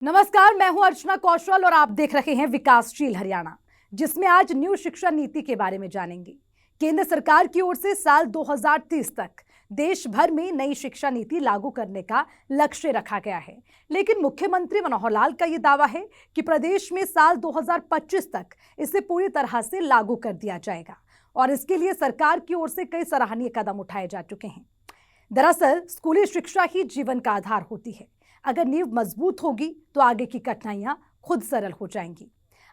नमस्कार, मैं हूं अर्चना कौशल और आप देख रहे हैं विकासशील हरियाणा, जिसमें आज न्यू शिक्षा नीति के बारे में जानेंगे। केंद्र सरकार की ओर से साल 2030 तक देश भर में नई शिक्षा नीति लागू करने का लक्ष्य रखा गया है, लेकिन मुख्यमंत्री मनोहर लाल का यह दावा है कि प्रदेश में साल 2025 तक इसे पूरी तरह से लागू कर दिया जाएगा और इसके लिए सरकार की ओर से कई सराहनीय कदम उठाए जा चुके हैं। दरअसल स्कूली शिक्षा ही जीवन का आधार होती है। अगर नींव मजबूत होगी तो आगे की कठिनाइयां खुद सरल हो जाएंगी।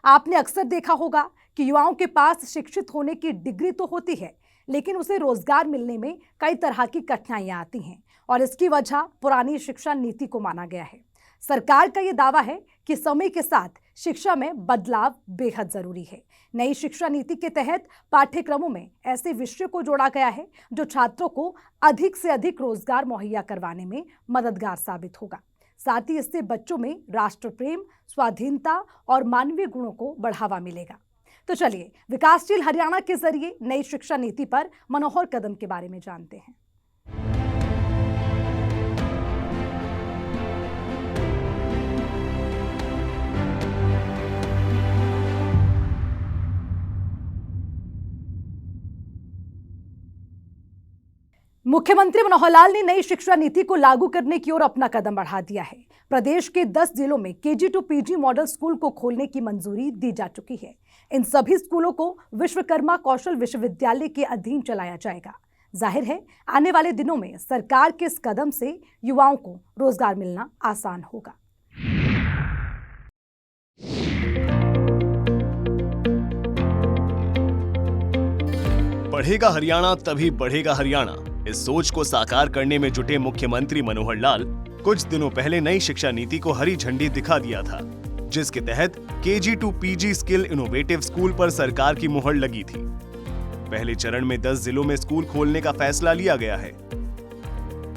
आपने अक्सर देखा होगा कि युवाओं के पास शिक्षित होने की डिग्री तो होती है, लेकिन उसे रोजगार मिलने में कई तरह की कठिनाइयां आती हैं और इसकी वजह पुरानी शिक्षा नीति को माना गया है। सरकार का यह दावा है कि समय के साथ शिक्षा में बदलाव बेहद जरूरी है। नई शिक्षा नीति के तहत पाठ्यक्रमों में ऐसे विषयों को जोड़ा गया है जो छात्रों को अधिक से अधिक रोजगार मुहैया करवाने में मददगार साबित होगा। साथ ही इससे बच्चों में राष्ट्र प्रेम, स्वाधीनता और मानवीय गुणों को बढ़ावा मिलेगा। तो चलिए विकासशील हरियाणा के जरिए नई शिक्षा नीति पर मनोहर कदम के बारे में जानते हैं। मुख्यमंत्री मनोहर लाल ने नई शिक्षा नीति को लागू करने की ओर अपना कदम बढ़ा दिया है। प्रदेश के 10 जिलों में KG to PG model school को खोलने की मंजूरी दी जा चुकी है। इन सभी स्कूलों को विश्वकर्मा कौशल विश्वविद्यालय के अधीन चलाया जाएगा। जाहिर है आने वाले दिनों में सरकार के इस कदम से युवाओं को रोजगार मिलना आसान होगा। बढ़ेगा हरियाणा तभी बढ़ेगा हरियाणा, इस सोच को साकार करने में जुटे मुख्यमंत्री मनोहर लाल कुछ दिनों पहले नई शिक्षा नीति को हरी झंडी दिखा दिया था, जिसके तहत KG to PG skill innovative school पर सरकार की मुहर लगी थी। पहले चरण में 10 जिलों में स्कूल खोलने का फैसला लिया गया है।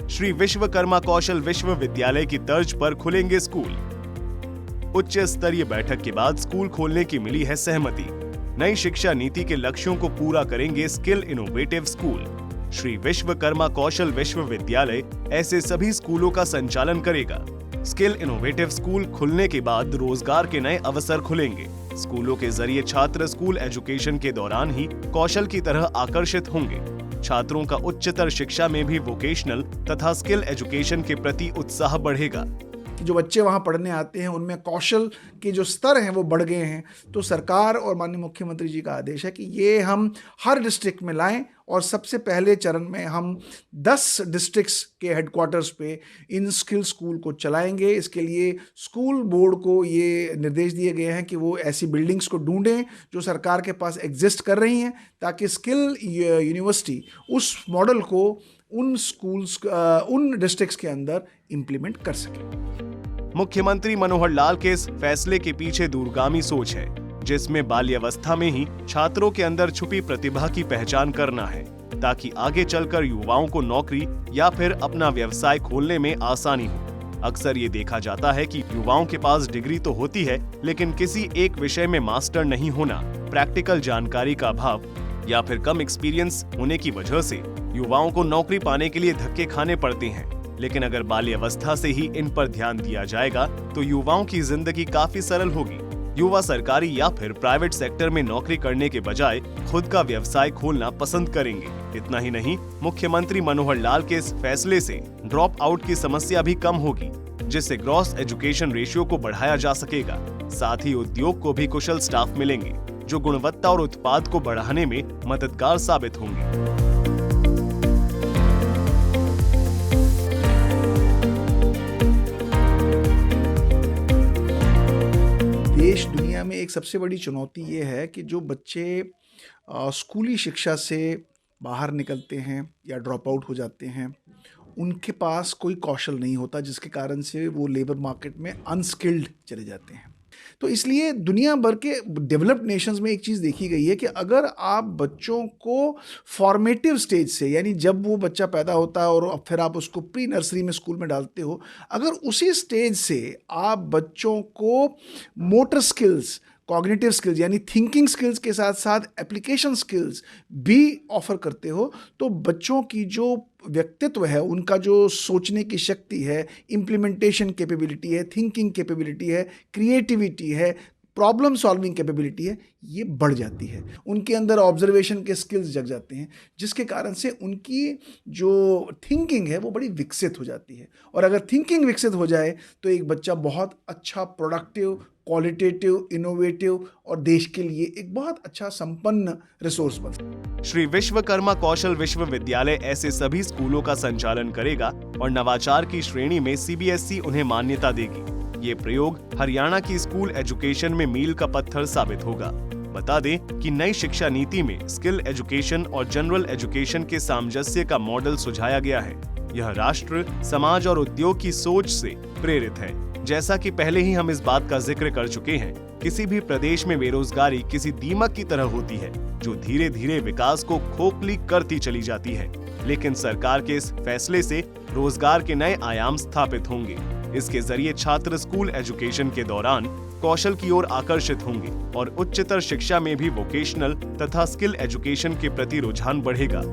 श्री विश्वकर्मा कौशल विश्वविद्यालय की तर्ज पर खुलेंगे स्कूल। उच्च स्तरीय बैठक के बाद स्कूल खोलने की मिली है सहमति। नई शिक्षा नीति के लक्ष्यों को पूरा करेंगे skill innovative school. Shri Vishwakarma Kaushal Vishwavidyalaya ऐसे सभी स्कूलों का संचालन करेगा। स्किल इनोवेटिव स्कूल खुलने के बाद रोजगार के नए अवसर खुलेंगे। स्कूलों के जरिए छात्र स्कूल एजुकेशन के दौरान ही कौशल की तरह आकर्षित होंगे। छात्रों का उच्चतर शिक्षा में भी वोकेशनल तथा स्किल एजुकेशन के प्रति उत्साह बढ़ेगा। जो बच्चे वहाँ पढ़ने आते हैं उनमें कौशल के जो स्तर हैं वो बढ़ गए हैं। तो सरकार और माननीय मुख्यमंत्री जी का आदेश है कि ये हम हर डिस्ट्रिक्ट में लाएं और सबसे पहले चरण में हम 10 डिस्ट्रिक्ट्स के हेडक्वार्टर्स पे इन स्किल स्कूल को चलाएंगे। इसके लिए स्कूल बोर्ड को ये निर्देश दिए गए हैं कि वो ऐसी बिल्डिंग्स को ढूंढें जो सरकार के पास एग्जिस्ट कर रही हैं, ताकि स्किल यूनिवर्सिटी उस मॉडल को उन स्कूल्स उन डिस्ट्रिक्ट्स के अंदर इम्प्लीमेंट कर सके। मुख्यमंत्री मनोहर लाल के इस फैसले के पीछे दूरगामी सोच है, जिसमें बाल्यावस्था में ही छात्रों के अंदर छुपी प्रतिभा की पहचान करना है, ताकि आगे चलकर युवाओं को नौकरी या फिर अपना व्यवसाय खोलने में आसानी हो। अक्सर ये देखा जाता है कि युवाओं के पास डिग्री तो होती है, लेकिन किसी एक विषय में मास्टर नहीं होना, प्रैक्टिकल जानकारी का अभाव या फिर कम एक्सपीरियंस होने की वजह से युवाओं को नौकरी पाने के लिए धक्के खाने पड़ते हैं। लेकिन अगर बाल्यावस्था से ही इन पर ध्यान दिया जाएगा तो युवाओं की जिंदगी काफी सरल होगी। युवा सरकारी या फिर प्राइवेट सेक्टर में नौकरी करने के बजाय खुद का व्यवसाय खोलना पसंद करेंगे। इतना ही नहीं, मुख्यमंत्री मनोहर लाल के इस फैसले से ड्रॉप आउट की समस्या भी कम होगी, जिससे ग्रॉस एजुकेशन रेशियो को बढ़ाया जा सकेगा। साथ ही उद्योग को भी कुशल स्टाफ मिलेंगे, जो गुणवत्ता और उत्पाद को बढ़ाने में मददगार साबित होंगे। देश दुनिया में एक सबसे बड़ी चुनौती ये है कि जो बच्चे स्कूली शिक्षा से बाहर निकलते हैं या ड्रॉप आउट हो जाते हैं, उनके पास कोई कौशल नहीं होता, जिसके कारण से वो लेबर मार्केट में अनस्किल्ड चले जाते हैं। तो इसलिए दुनिया भर के डेवलप्ड नेशंस में एक चीज़ देखी गई है कि अगर आप बच्चों को फॉर्मेटिव स्टेज से, यानी जब वो बच्चा पैदा होता है और फिर आप उसको प्री नर्सरी में स्कूल में डालते हो, अगर उसी स्टेज से आप बच्चों को मोटर स्किल्स, कॉग्निटिव स्किल्स यानी थिंकिंग स्किल्स के साथ साथ एप्लीकेशन स्किल्स भी ऑफर करते हो, तो बच्चों की जो व्यक्तित्व है, उनका जो सोचने की शक्ति है, इम्प्लीमेंटेशन कैपेबिलिटी है, थिंकिंग कैपेबिलिटी है, क्रिएटिविटी है, प्रॉब्लम सॉल्विंग कैपेबिलिटी है, ये बढ़ जाती है। उनके अंदर ऑब्जर्वेशन के स्किल्स जग जाते हैं, जिसके कारण से उनकी जो थिंकिंग है वो बड़ी विकसित हो जाती है। और अगर थिंकिंग विकसित हो जाए तो एक बच्चा बहुत अच्छा प्रोडक्टिव, क्वालिटेटिव, इनोवेटिव और देश के लिए एक बहुत अच्छा संपन्न रिसोर्स बनता है। श्री विश्वकर्मा कौशल विश्वविद्यालय ऐसे सभी स्कूलों का संचालन करेगा और नवाचार की श्रेणी में सीबीएसई उन्हें मान्यता देगी। ये प्रयोग हरियाणा की स्कूल एजुकेशन में मील का पत्थर साबित होगा। बता दें कि नई शिक्षा नीति में स्किल एजुकेशन और जनरल एजुकेशन के सामंजस्य का मॉडल सुझाया गया है। यह राष्ट्र, समाज और उद्योग की सोच से प्रेरित है। जैसा कि पहले ही हम इस बात का जिक्र कर चुके हैं, किसी भी प्रदेश में बेरोजगारी किसी दीमक की तरह होती है जो धीरे धीरे विकास को खोखली करती चली जाती है। लेकिन सरकार के इस फैसले से रोजगार के नए आयाम स्थापित होंगे। इसके जरिए छात्र स्कूल एजुकेशन के दौरान कौशल की ओर आकर्षित होंगे और उच्चतर शिक्षा में भी वोकेशनल तथा स्किल एजुकेशन के प्रति रुझान बढ़ेगा।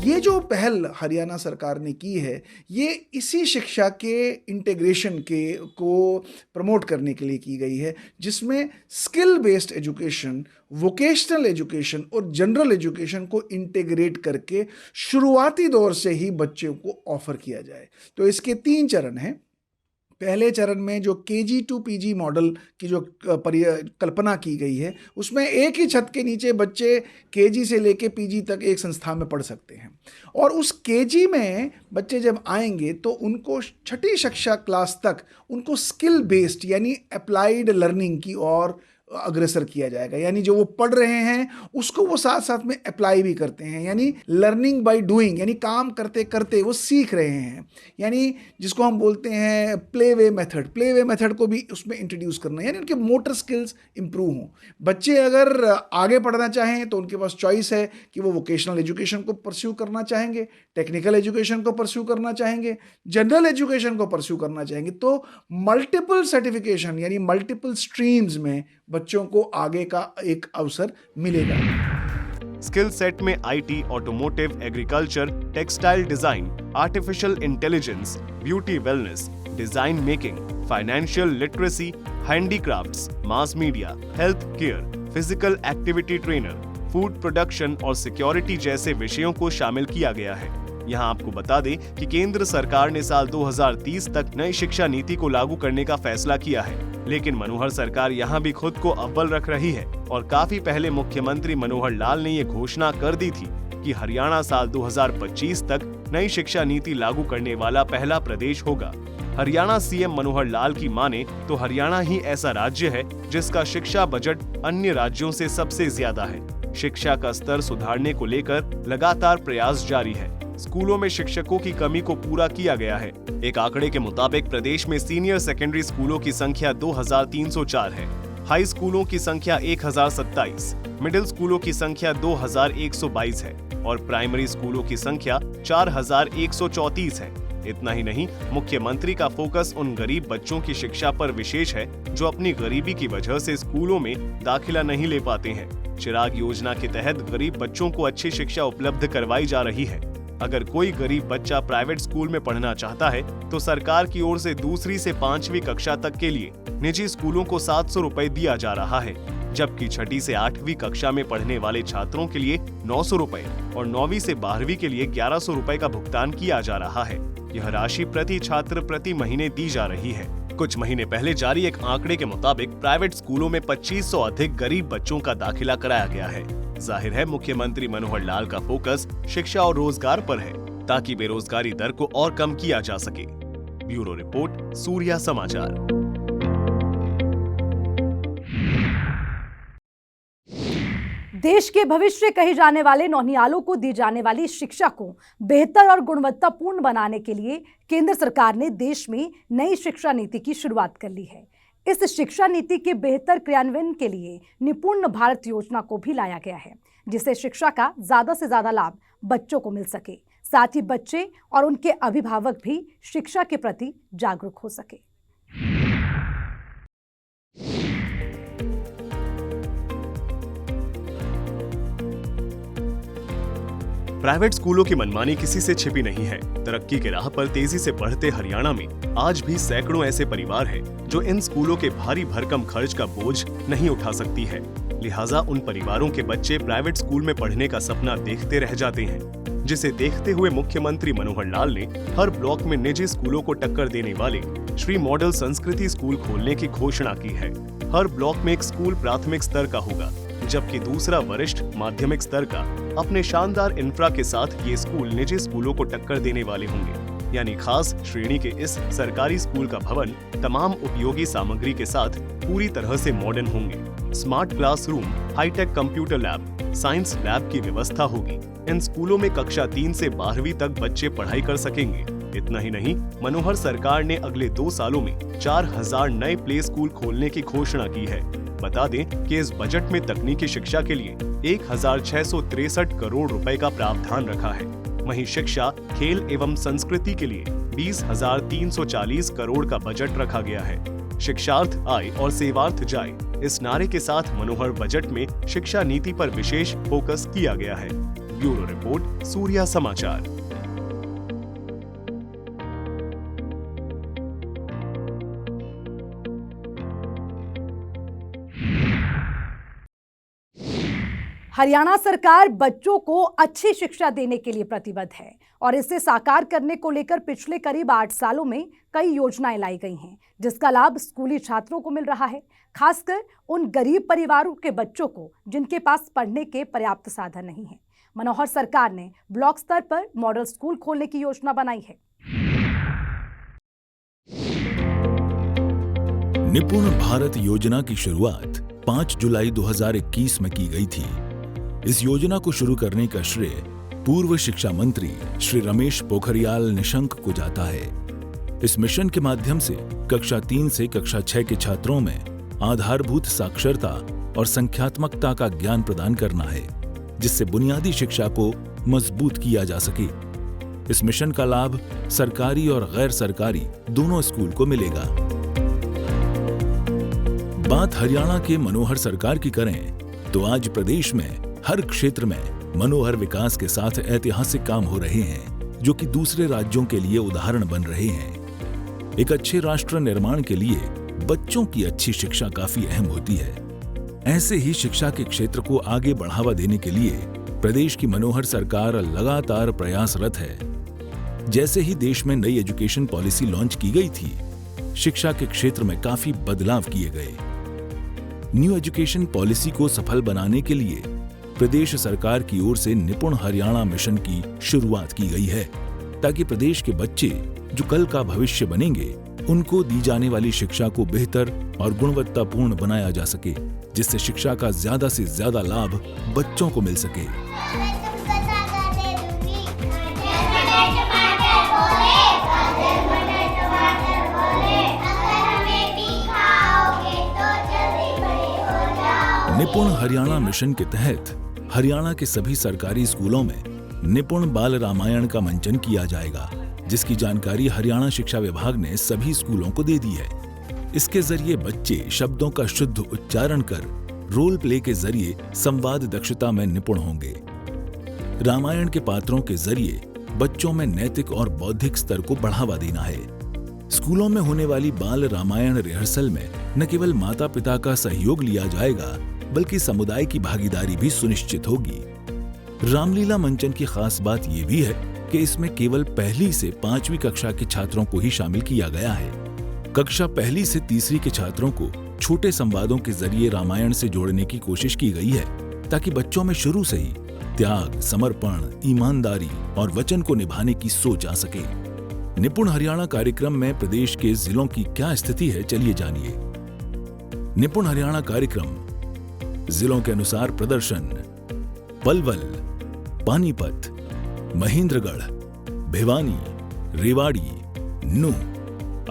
ये जो पहल हरियाणा सरकार ने की है, ये इसी शिक्षा के इंटीग्रेशन को प्रमोट करने के लिए की गई है, जिसमें skill based education, vocational education और जनरल एजुकेशन को इंटीग्रेट करके शुरुआती दौर से ही बच्चों को ऑफर किया जाए। तो इसके 3 चरण हैं। पहले चरण में जो KG to PG मॉडल की जो कल्पना की गई है, उसमें एक ही छत के नीचे बच्चे KG से लेके PG तक एक संस्था में पढ़ सकते हैं। और उस KG में बच्चे जब आएंगे तो उनको 6ठी कक्षा क्लास तक उनको स्किल बेस्ड यानी अप्लाइड लर्निंग की ओर अग्रसर किया जाएगा। यानी जो वो पढ़ रहे हैं उसको वो साथ साथ में अप्लाई भी करते हैं, यानी लर्निंग बाय डूइंग, यानी काम करते करते वो सीख रहे हैं। यानी जिसको हम बोलते हैं प्ले वे मेथड को भी उसमें इंट्रोड्यूस करना, यानी उनके मोटर स्किल्स इंप्रूव हों। बच्चे अगर आगे पढ़ना चाहें तो उनके पास चॉइस है कि वो वोकेशनल एजुकेशन को परस्यू करना चाहेंगे, टेक्निकल एजुकेशन को परस्यू करना चाहेंगे, जनरल एजुकेशन को परस्यू करना चाहेंगे। तो मल्टीपल सर्टिफिकेशन यानी मल्टीपल स्ट्रीम्स में बच्चों को आगे का एक अवसर मिलेगा। स्किल सेट में IT, automotive, agriculture, textile design, artificial intelligence, beauty wellness, design making, financial literacy, handicrafts, mass media, health care, physical activity trainer, food production और सिक्योरिटी जैसे विषयों को शामिल किया गया है। यहाँ आपको बता दें कि केंद्र सरकार ने साल 2030 तक नई शिक्षा नीति को लागू करने का फैसला किया है, लेकिन मनोहर सरकार यहाँ भी खुद को अव्वल रख रही है और काफी पहले मुख्यमंत्री मनोहर लाल ने ये घोषणा कर दी थी कि हरियाणा साल 2025 तक नई शिक्षा नीति लागू करने वाला पहला प्रदेश होगा। हरियाणा CM मनोहर लाल की माने तो हरियाणा ही ऐसा राज्य है जिसका शिक्षा बजट अन्य राज्यों से सबसे ज्यादा है। शिक्षा का स्तर सुधारने को लेकर लगातार प्रयास जारी है। स्कूलों में शिक्षकों की कमी को पूरा किया गया है। एक आंकड़े के मुताबिक प्रदेश में सीनियर सेकेंडरी स्कूलों की संख्या 2304 है, हाई स्कूलों की संख्या 1027, मिडिल स्कूलों की संख्या 2122 है और प्राइमरी स्कूलों की संख्या 4134 है। इतना ही नहीं, मुख्यमंत्री का फोकस उन गरीब बच्चों की शिक्षा पर विशेष है जो अपनी गरीबी की वजह से स्कूलों में दाखिला नहीं ले पाते हैं। चिराग योजना के तहत गरीब बच्चों को अच्छी शिक्षा उपलब्ध करवाई जा रही है। अगर कोई गरीब बच्चा प्राइवेट स्कूल में पढ़ना चाहता है तो सरकार की ओर से 2री से 5वीं कक्षा तक के लिए निजी स्कूलों को 700 रुपए दिया जा रहा है, जबकि 6ठी से 8वीं कक्षा में पढ़ने वाले छात्रों के लिए 900 रुपए और 9वीं से 12वीं के लिए 1100 रुपए का भुगतान किया जा रहा है। यह राशि प्रति छात्र प्रति महीने दी जा रही है। कुछ महीने पहले जारी एक आंकड़े के मुताबिक प्राइवेट स्कूलों में 2500 अधिक गरीब बच्चों का दाखिला कराया गया है। जाहिर है मुख्यमंत्री मनोहर लाल का फोकस शिक्षा और रोजगार पर है ताकि बेरोजगारी दर को और कम किया जा सके। ब्यूरो रिपोर्ट, सूर्या समाचार। देश के भविष्य कहे जाने वाले नौनिहालों को दी जाने वाली शिक्षा को बेहतर और गुणवत्तापूर्ण बनाने के लिए केंद्र सरकार ने देश में नई शिक्षा नीति की शुरुआत कर ली है। इस शिक्षा नीति के बेहतर क्रियान्वयन के लिए निपुण भारत योजना को भी लाया गया है, जिससे शिक्षा का ज्यादा से ज्यादा लाभ बच्चों को मिल सके, साथ ही बच्चे और उनके अभिभावक भी शिक्षा के प्रति जागरूक हो सके। प्राइवेट स्कूलों की मनमानी किसी से छिपी नहीं है। तरक्की के राह पर तेजी से बढ़ते हरियाणा में आज भी सैकड़ों ऐसे परिवार हैं जो इन स्कूलों के भारी भरकम खर्च का बोझ नहीं उठा सकती है। लिहाजा उन परिवारों के बच्चे प्राइवेट स्कूल में पढ़ने का सपना देखते रह जाते हैं, जिसे देखते हुए मुख्यमंत्री मनोहर लाल ने हर ब्लॉक में निजी स्कूलों को टक्कर देने वाले श्री मॉडल संस्कृति स्कूल खोलने की घोषणा की है। हर ब्लॉक में एक स्कूल प्राथमिक स्तर का होगा, जबकि दूसरा वरिष्ठ माध्यमिक स्तर का। अपने शानदार इंफ्रा के साथ ये स्कूल निजी स्कूलों को टक्कर देने वाले होंगे। यानी खास श्रेणी के इस सरकारी स्कूल का भवन तमाम उपयोगी सामग्री के साथ पूरी तरह से मॉडर्न होंगे। Smart classroom, hi tech computer lab, science lab की व्यवस्था होगी। इन स्कूलों में कक्षा 3 से 12वीं तक बच्चे पढ़ाई कर सकेंगे। इतना ही नहीं, मनोहर सरकार ने अगले 2 सालों में 4000 नए प्ले स्कूल खोलने की घोषणा की है। बता दें कि इस बजट में तकनीकी शिक्षा के लिए 1663 करोड़ रुपए का प्रावधान रखा है। वहीं शिक्षा, खेल एवं संस्कृति के लिए 20,340 करोड़ का बजट रखा गया है। शिक्षार्थ आए और सेवार्थ जाए, इस नारे के साथ मनोहर बजट में शिक्षा नीति पर विशेष फोकस किया गया है। ब्यूरो रिपोर्ट, सूर्या समाचार। हरियाणा सरकार बच्चों को अच्छी शिक्षा देने के लिए प्रतिबद्ध है और इसे साकार करने को लेकर पिछले करीब 8 सालों में कई योजनाएं लाई गई हैं, जिसका लाभ स्कूली छात्रों को मिल रहा है, खासकर उन गरीब परिवारों के बच्चों को जिनके पास पढ़ने के पर्याप्त साधन नहीं है। मनोहर सरकार ने ब्लॉक स्तर पर मॉडल स्कूल खोलने की योजना बनाई है। निपुण भारत योजना की शुरुआत 5 जुलाई 2021 में की गई थी। इस योजना को शुरू करने का श्रेय पूर्व शिक्षा मंत्री श्री रमेश पोखरियाल निशंक को जाता है। इस मिशन के माध्यम से कक्षा 3 से कक्षा 6 के छात्रों में आधारभूत साक्षरता और संख्यात्मकता का ज्ञान प्रदान करना है, जिससे बुनियादी शिक्षा को मजबूत किया जा सके। इस मिशन का लाभ सरकारी और गैर सरकारी दोनों स्कूल को मिलेगा। बात हरियाणा के मनोहर सरकार की करें तो आज प्रदेश में हर क्षेत्र में मनोहर विकास के साथ ऐतिहासिक काम हो रहे हैं, जो कि दूसरे राज्यों के लिए उदाहरण बन रहे हैं। एक अच्छे राष्ट्र निर्माण के लिए बच्चों की अच्छी शिक्षा काफी अहम होती है। ऐसे ही शिक्षा के क्षेत्र को आगे बढ़ावा देने के लिए प्रदेश की मनोहर सरकार लगातार प्रयासरत है। जैसे ही देश में नई एजुकेशन पॉलिसी लॉन्च की गई थी, शिक्षा के क्षेत्र में काफी बदलाव किए गए। न्यू एजुकेशन पॉलिसी को सफल बनाने के लिए प्रदेश सरकार की ओर से निपुण हरियाणा मिशन की शुरुआत की गई है, ताकि प्रदेश के बच्चे जो कल का भविष्य बनेंगे, उनको दी जाने वाली शिक्षा को बेहतर और गुणवत्तापूर्ण बनाया जा सके, जिससे शिक्षा का ज्यादा से ज्यादा लाभ बच्चों को मिल सके। निपुण हरियाणा मिशन के तहत हरियाणा के सभी सरकारी स्कूलों में निपुण बाल रामायण का मंचन किया जाएगा, जिसकी जानकारी हरियाणा शिक्षा विभाग ने सभी स्कूलों को दे दी है। इसके जरिए बच्चे शब्दों का शुद्ध उच्चारण कर रोल प्ले के जरिए संवाद दक्षता में निपुण होंगे। रामायण के पात्रों के जरिए बच्चों में नैतिक और बौद्धिक स्तर को बढ़ावा देना है। स्कूलों में होने वाली बाल रामायण रिहर्सल में न केवल माता पिता का सहयोग लिया जाएगा, बल्कि समुदाय की भागीदारी भी सुनिश्चित होगी। रामलीला मंचन की खास बात यह भी है कि इसमें केवल 1ली से 5वीं कक्षा के छात्रों को ही शामिल किया गया है। कक्षा 1ली से 3री के छात्रों को छोटे संवादों के जरिए रामायण से जोड़ने की कोशिश की गई है, ताकि बच्चों में शुरू से ही त्याग, समर्पण, ईमानदारी और वचन को निभाने की सोच आ सके। निपुण हरियाणा कार्यक्रम में प्रदेश के जिलों की क्या स्थिति है, चलिए जानिए। निपुण हरियाणा कार्यक्रम जिलों के अनुसार प्रदर्शन: पलवल, पानीपत, महेंद्रगढ़, भिवानी, रेवाड़ी, नूंह,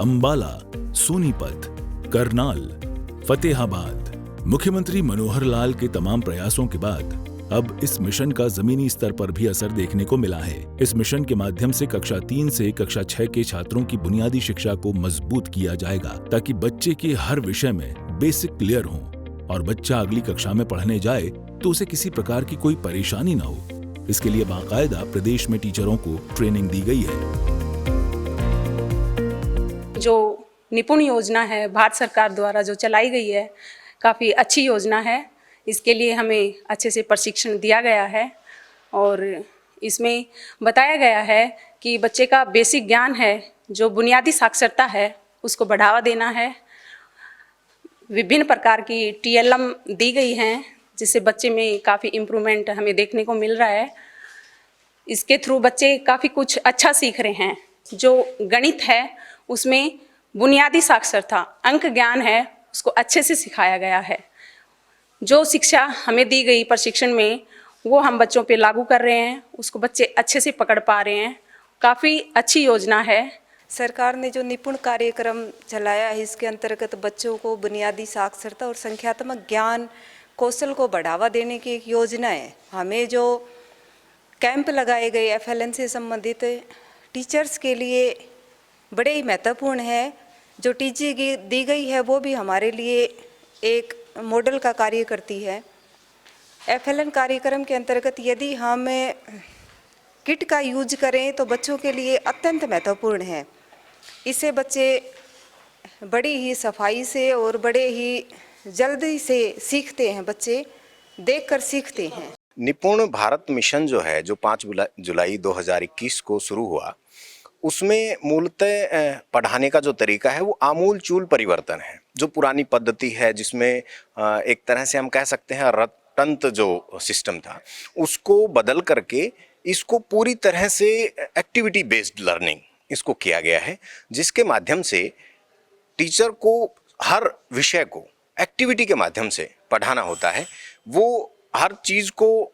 अंबाला, सोनीपत, करनाल, फतेहाबाद। मुख्यमंत्री मनोहर लाल के तमाम प्रयासों के बाद अब इस मिशन का जमीनी स्तर पर भी असर देखने को मिला है। इस मिशन के माध्यम से कक्षा 3 से कक्षा 6 के छात्रों की बुनियादी शिक्षा को मजबूत किया जाएगा, ताकि बच्चे के हर विषय में बेसिक क्लियर हो और बच्चा अगली कक्षा में पढ़ने जाए तो उसे किसी प्रकार की कोई परेशानी न हो। इसके लिए बाकायदा प्रदेश में टीचरों को ट्रेनिंग दी गई है। जो निपुण योजना है भारत सरकार द्वारा जो चलाई गई है, काफ़ी अच्छी योजना है। इसके लिए हमें अच्छे से प्रशिक्षण दिया गया है और इसमें बताया गया है कि बच्चे का बेसिक ज्ञान है, जो बुनियादी साक्षरता है, उसको बढ़ावा देना है। विभिन्न प्रकार की TLM दी गई हैं, जिससे बच्चे में काफ़ी इम्प्रूवमेंट हमें देखने को मिल रहा है। इसके थ्रू बच्चे काफ़ी कुछ अच्छा सीख रहे हैं। जो गणित है उसमें बुनियादी साक्षरता, अंक ज्ञान है, उसको अच्छे से सिखाया गया है। जो शिक्षा हमें दी गई प्रशिक्षण में, वो हम बच्चों पे लागू कर रहे हैं, उसको बच्चे अच्छे से पकड़ पा रहे हैं। काफ़ी अच्छी योजना है। सरकार ने जो निपुण कार्यक्रम चलाया है, इसके अंतर्गत बच्चों को बुनियादी साक्षरता और संख्यात्मक ज्ञान कौशल को बढ़ावा देने की एक योजना है। हमें जो कैंप लगाए गए FLN से संबंधित टीचर्स के लिए बड़े ही महत्वपूर्ण है। जो टीचिंग दी गई है वो भी हमारे लिए एक मॉडल का कार्य करती है। FLN कार्यक्रम के अंतर्गत यदि हम किट का यूज करें तो बच्चों के लिए अत्यंत महत्वपूर्ण है। इससे बच्चे बड़ी ही सफाई से और बड़े ही जल्दी से सीखते हैं, बच्चे देखकर सीखते हैं। निपुण भारत मिशन जो है, जो 5 जुलाई 2021 को शुरू हुआ, उसमें मूलतः पढ़ाने का जो तरीका है वो आमूल चूल परिवर्तन है। जो पुरानी पद्धति है, जिसमें एक तरह से हम कह सकते हैं रटंत जो सिस्टम था, उसको बदल करके इसको पूरी तरह से एक्टिविटी बेस्ड लर्निंग इसको किया गया है, जिसके माध्यम से टीचर को हर विषय को एक्टिविटी के माध्यम से पढ़ाना होता है। वो हर चीज़ को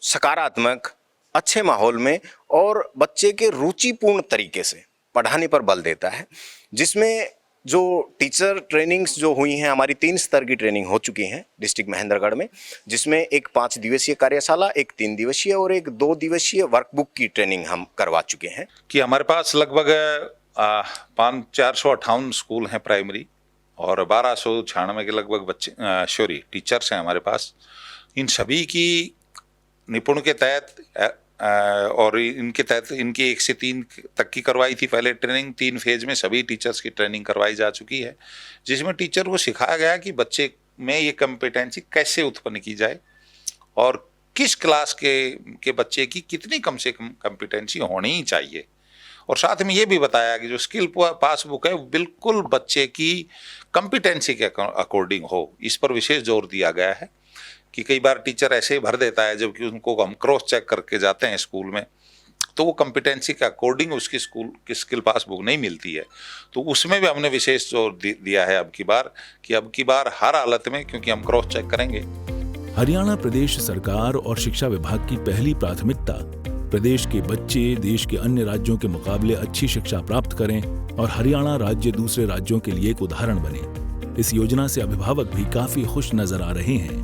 सकारात्मक, अच्छे माहौल में और बच्चे के रुचिपूर्ण तरीके से पढ़ाने पर बल देता है। जिसमें जो टीचर ट्रेनिंग्स जो हुई हैं, हमारी 3 स्तर की ट्रेनिंग हो चुकी हैं डिस्ट्रिक्ट महेंद्रगढ़ में, जिसमें एक 5 दिवसीय कार्यशाला, एक 3 दिवसीय और एक 2 दिवसीय वर्कबुक की ट्रेनिंग हम करवा चुके हैं। कि हमारे पास लगभग 458 स्कूल हैं प्राइमरी और 1296 के लगभग बच्चे टीचर्स हैं हमारे पास। इन सभी की निपुण के तहत और इनके तहत इनकी 1 से 3 तक की करवाई थी पहले ट्रेनिंग। 3 फेज में सभी टीचर्स की ट्रेनिंग करवाई जा चुकी है, जिसमें टीचर को सिखाया गया कि बच्चे में ये कॉम्पिटेंसी कैसे उत्पन्न की जाए और किस क्लास के बच्चे की कितनी कम से कम कॉम्पिटेंसी होनी ही चाहिए। और साथ में ये भी बताया कि जो स्किल पासबुक है बिल्कुल बच्चे की कॉम्पिटेंसी के अकॉर्डिंग हो, इस पर विशेष जोर दिया गया है। कि कई बार टीचर ऐसे ही भर देता है, जबकि उनको हम क्रॉस चेक करके जाते हैं स्कूल में, तो वो कॉम्पिटेंसी के अकॉर्डिंग उसकी स्कूल की स्किल पासबुक नहीं मिलती है। तो उसमें भी हमने विशेष जोर दिया है अब की बार हर हालत में, क्योंकि हम क्रॉस चेक करेंगे। हरियाणा प्रदेश सरकार और शिक्षा विभाग की पहली प्राथमिकता प्रदेश के बच्चे देश के अन्य राज्यों के मुकाबले अच्छी शिक्षा प्राप्त करें और हरियाणा राज्य दूसरे राज्यों के लिए एक उदाहरण बने। इस योजना से अभिभावक भी काफी खुश नजर आ रहे हैं।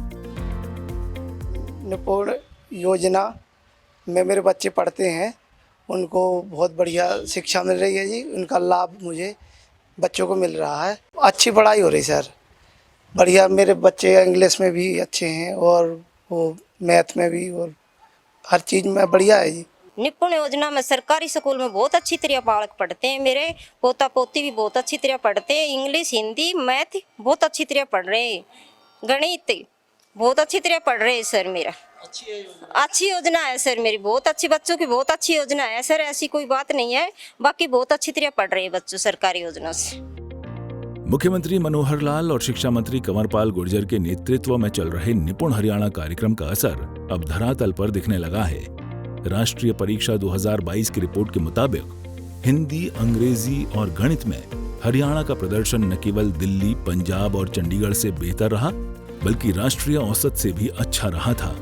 निपुण योजना में मेरे बच्चे पढ़ते हैं, उनको बहुत बढ़िया शिक्षा मिल रही है जी। उनका लाभ मुझे बच्चों को मिल रहा है। अच्छी पढ़ाई हो रही सर, बढ़िया। मेरे बच्चे इंग्लिश में भी अच्छे हैं और वो मैथ में भी, और हर चीज़ में बढ़िया है जी। निपुण योजना में सरकारी स्कूल में बहुत अच्छी तरह बालक पढ़ते हैं। मेरे पोता पोती भी बहुत अच्छी तरह पढ़ते हैं। इंग्लिश, हिंदी, मैथ बहुत अच्छी तरह पढ़ रहे हैं। गणित बहुत अच्छी तरह पढ़ रहे हैं सर। मेरा अच्छी योजना है सर, मेरी बहुत अच्छी, बच्चों की बहुत अच्छी योजना है सर। ऐसी कोई बात नहीं है, बाकी बहुत अच्छी तरह पढ़ रहे हैं बच्चों सरकारी योजना से। मुख्यमंत्री मनोहर लाल और शिक्षा मंत्री कंवरपाल गुर्जर के नेतृत्व में चल रहे निपुण हरियाणा कार्यक्रम का असर अब धरातल पर दिखने लगा है। राष्ट्रीय परीक्षा 2022 की रिपोर्ट के मुताबिक हिंदी, अंग्रेजी और गणित में हरियाणा का प्रदर्शन न केवल दिल्ली, पंजाब और चंडीगढ़ से बेहतर रहा, बल्कि राष्ट्रीय औसत से भी अच्छा रहा था।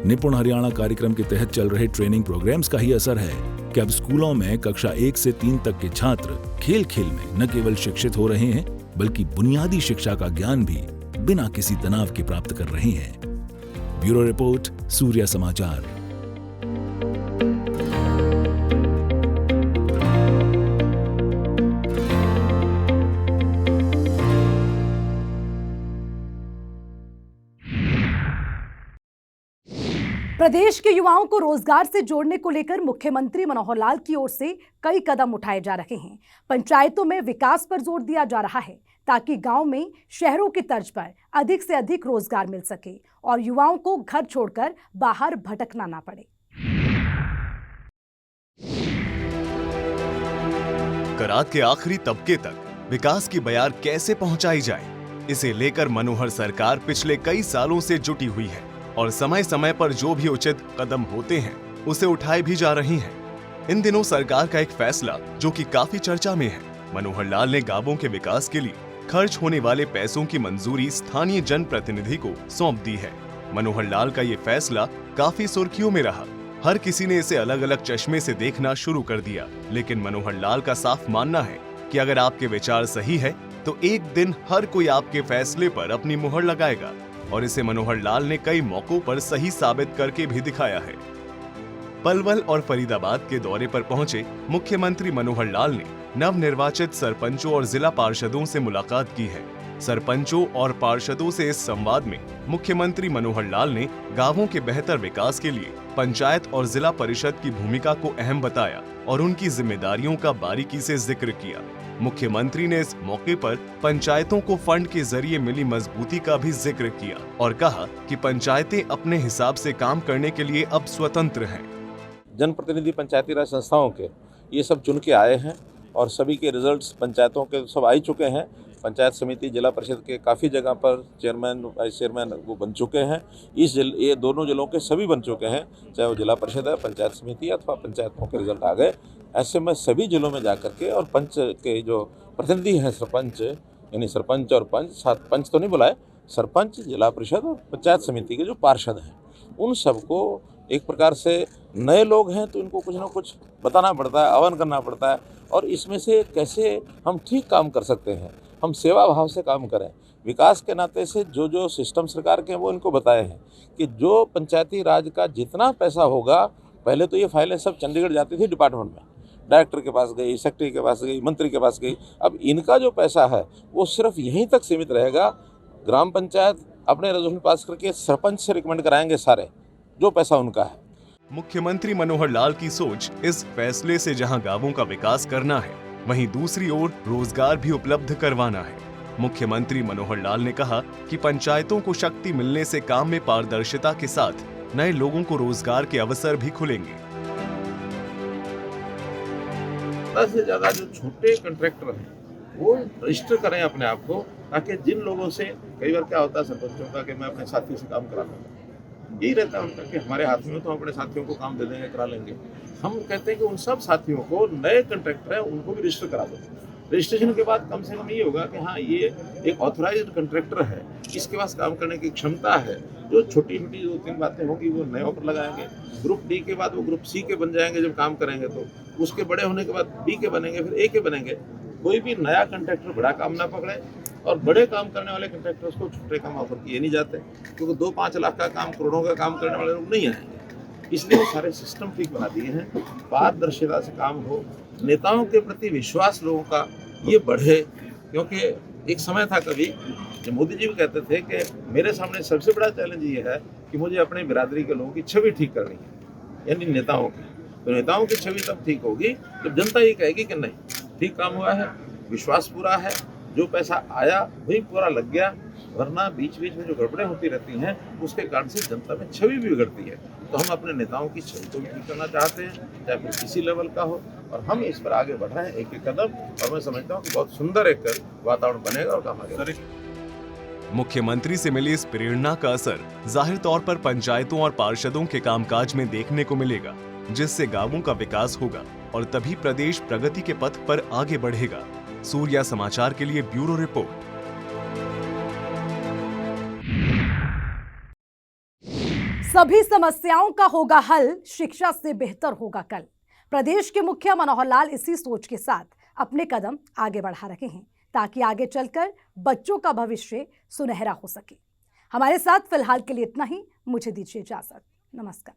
निपुण हरियाणा कार्यक्रम के तहत चल रहे ट्रेनिंग प्रोग्राम्स का ही असर है कि अब स्कूलों में कक्षा 1 से 3 तक के छात्र खेल खेल में न केवल शिक्षित हो रहे हैं, बल्कि बुनियादी शिक्षा का ज्ञान भी बिना किसी तनाव के प्राप्त कर रहे हैं। ब्यूरो रिपोर्ट, सूर्य समाचार। प्रदेश के युवाओं को रोजगार से जोड़ने को लेकर मुख्यमंत्री मनोहर लाल की ओर से कई कदम उठाए जा रहे हैं। पंचायतों में विकास पर जोर दिया जा रहा है ताकि गांव में शहरों की तर्ज पर अधिक से अधिक रोजगार मिल सके और युवाओं को घर छोड़कर बाहर भटकना ना पड़े। करात के आखिरी तबके तक विकास की बयार कैसे पहुंचाई जाए, इसे लेकर मनोहर सरकार पिछले कई सालों से जुटी हुई है और समय समय पर जो भी उचित कदम होते हैं उसे उठाए भी जा रही हैं। इन दिनों सरकार का एक फैसला जो कि काफी चर्चा में है, मनोहर लाल ने गांवों के विकास के लिए खर्च होने वाले पैसों की मंजूरी स्थानीय जनप्रतिनिधि को सौंप दी है। मनोहर लाल का ये फैसला काफी सुर्खियों में रहा। हर किसी ने इसे अलग अलग चश्मे से देखना शुरू कर दिया, लेकिन मनोहर लाल का साफ मानना है कि अगर आपके विचार सही है तो एक दिन हर कोई आपके फैसले पर अपनी मुहर लगाएगा और इसे मनोहर लाल ने कई मौकों पर सही साबित करके भी दिखाया है। पलवल और फरीदाबाद के दौरे पर पहुंचे मुख्यमंत्री मनोहर लाल ने नवनिर्वाचित सरपंचों और जिला पार्षदों से मुलाकात की है। सरपंचों और पार्षदों से इस संवाद में मुख्यमंत्री मनोहर लाल ने गांवों के बेहतर विकास के लिए पंचायत और जिला परिषद की भूमिका को अहम बताया और उनकी जिम्मेदारियों का बारीकी से जिक्र किया। मुख्यमंत्री ने इस मौके पर पंचायतों को फंड के जरिए मिली मजबूती का भी जिक्र किया और कहा कि पंचायतें अपने हिसाब से काम करने के लिए अब स्वतंत्र हैं। जनप्रतिनिधि पंचायती राज संस्थाओं के ये सब चुन के आए हैं और सभी के रिजल्ट्स पंचायतों के सब आ चुके हैं। पंचायत समिति जिला परिषद के काफ़ी जगह पर चेयरमैन वाइस चेयरमैन वो बन चुके हैं। ये दोनों जिलों के सभी बन चुके हैं, चाहे वो जिला परिषद है, पंचायत समिति अथवा पंचायतों के रिजल्ट आ गए। ऐसे में सभी जिलों में जाकर के और पंच के जो प्रतिनिधि हैं, सरपंच यानी सरपंच और पंच, साथ पंच तो नहीं बुलाए, सरपंच, जिला परिषद और पंचायत समिति के जो पार्षद हैं, उन सबको एक प्रकार से नए लोग हैं तो इनको कुछ ना कुछ बताना पड़ता है, आह्वान करना पड़ता है और इसमें से कैसे हम ठीक काम कर सकते हैं, हम सेवा भाव से काम करें। विकास के नाते से जो सिस्टम सरकार के हैं वो इनको बताए हैं कि जो पंचायती राज का जितना पैसा होगा, पहले तो ये फाइलें सब चंडीगढ़ जाती थी डिपार्टमेंट में, डायरेक्टर के पास गई, सेक्रेटरी के पास गई, मंत्री के पास गई। अब इनका जो पैसा है वो सिर्फ यहीं तक सीमित रहेगा। ग्राम पंचायत अपने रेजोल्यूशन पास करके सरपंच से रिकमेंड कराएंगे सारे जो पैसा उनका है। मुख्यमंत्री मनोहर लाल की सोच इस फैसले से जहां गांवों का विकास करना है, वहीं दूसरी ओर रोजगार भी उपलब्ध करवाना है। मुख्यमंत्री मनोहर लाल ने कहा कि पंचायतों को शक्ति मिलने से काम में पारदर्शिता के साथ नए लोगों को रोजगार के अवसर भी खुलेंगे। 10 से ज्यादा जो छोटे कॉन्ट्रैक्टर हैं वो रजिस्टर करें अपने आप को, ताकि जिन लोगों से कई बार क्या होता है सरपंचों का कि मैं अपने साथियों से काम करा लूँगा, यही रहता है उनका कि हमारे हाथ में तो हम अपने साथियों को काम दे देंगे, करा लेंगे। हम कहते हैं कि उन सब साथियों को, नए कॉन्ट्रैक्टर हैं उनको भी रजिस्टर करा दो। रजिस्ट्रेशन के बाद कम से कम ये होगा कि हाँ, ये एक ऑथराइज्ड कॉन्ट्रैक्टर है, इसके पास काम करने की क्षमता है। जो छोटी छोटी 2-3 बातें होंगी वो नए पर लगाएंगे। ग्रुप डी के बाद वो ग्रुप सी के बन जाएंगे जब काम करेंगे, तो उसके बड़े होने के बाद बी के बनेंगे, फिर ए के बनेंगे। कोई भी नया कॉन्ट्रैक्टर बड़ा काम ना पकड़े और बड़े काम करने वाले कॉन्ट्रैक्टर्स को छोटे काम ऑफर किए नहीं जाते, क्योंकि 2-5 लाख का काम, करोड़ों का काम करने वाले लोग नहीं आएंगे। इसलिए वो सारे सिस्टम ठीक बना दिए हैं, पारदर्शिता से काम हो, नेताओं के प्रति विश्वास लोगों का ये बढ़े। क्योंकि एक समय था कभी जब मोदी जी भी कहते थे कि मेरे सामने सबसे बड़ा चैलेंज ये है कि मुझे अपने बिरादरी के लोगों की छवि ठीक करनी है, यानी नेताओं की। तो नेताओं की छवि तब ठीक होगी जब जनता ये कहेगी कि नहीं, ठीक काम हुआ है, विश्वास पूरा है, जो पैसा आया वही पूरा लग गया। वरना बीच बीच में जो गड़बड़ें होती रहती हैं उसके कारण से जनता में छवि भी बिगड़ती है। तो हम अपने नेताओं की छवि को भी ठीक करना चाहते हैं, चाहे फिर किसी लेवल का हो, और हम इस पर आगे बढ़ रहे हैं एक एक कदम, और मैं समझता हूँ कि बहुत सुंदर एक वातावरण बनेगा और काम आगे। मुख्यमंत्री से मिली इस प्रेरणा का असर जाहिर तौर पर पंचायतों और पार्षदों के कामकाज में देखने को मिलेगा, जिससे गांवों का विकास होगा और तभी प्रदेश प्रगति के पथ पर आगे बढ़ेगा। सूर्या समाचार के लिए ब्यूरो रिपोर्ट। सभी समस्याओं का होगा हल, शिक्षा से बेहतर होगा कल। प्रदेश के मुखिया मनोहर लाल इसी सोच के साथ अपने कदम आगे बढ़ा रहे हैं ताकि आगे चलकर बच्चों का भविष्य सुनहरा हो सके। हमारे साथ फिलहाल के लिए इतना ही। मुझे दीजिए इजाजत। नमस्कार।